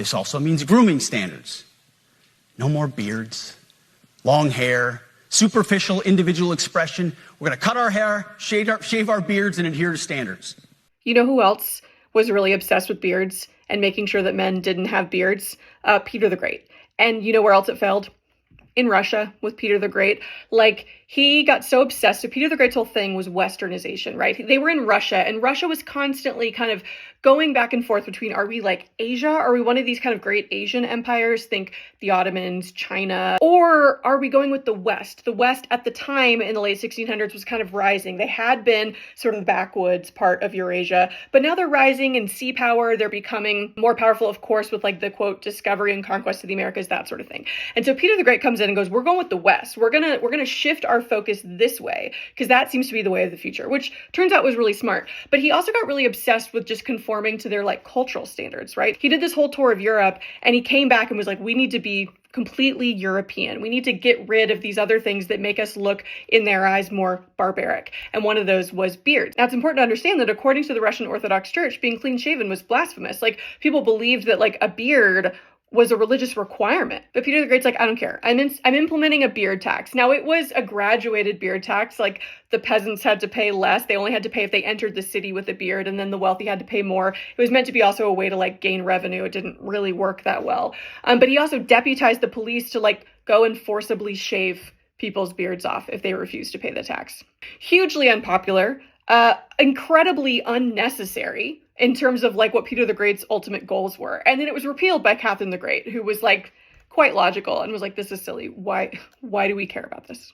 This also means grooming standards. No more beards, long hair, superficial individual expression. We're going to cut our hair, shave our beards, and adhere to standards. You know who else was really obsessed with beards and making sure that men didn't have beards? Peter the Great. And you know where else it failed? In Russia with Peter the Great. Like, he got so obsessed. So Peter the Great's whole thing was westernization, right? They were in Russia, and Russia was constantly kind of going back and forth between, are we like Asia? Are we one of these kind of great Asian empires? Think the Ottomans, China, or are we going with the West? The West at the time in the late 1600s was kind of rising. They had been sort of the backwoods part of Eurasia, but now they're rising in sea power. They're becoming more powerful, of course, with like the quote, discovery and conquest of the Americas, that sort of thing. And so Peter the Great comes in and goes, we're going with the West. We're gonna shift our focus this way, because that seems to be the way of the future, which turns out was really smart. But he also got really obsessed with just conforming to their like cultural standards, right? He did this whole tour of Europe, and he came back and was like, we need to be completely European. We need to get rid of these other things that make us look, in their eyes, more barbaric. And one of those was beards. Now, it's important to understand that according to the Russian Orthodox Church, being clean shaven was blasphemous. Like, people believed that like a beard was a religious requirement. But Peter the Great's like, I don't care. I'm implementing a beard tax. Now, it was a graduated beard tax. Like, the peasants had to pay less. They only had to pay if they entered the city with a beard, and then the wealthy had to pay more. It was meant to be also a way to like gain revenue. It didn't really work that well. But he also deputized the police to like go and forcibly shave people's beards off if they refused to pay the tax. Hugely unpopular, incredibly unnecessary in terms of like what Peter the Great's ultimate goals were. And then it was repealed by Catherine the Great, who was like quite logical and was like, this is silly. Why do we care about this?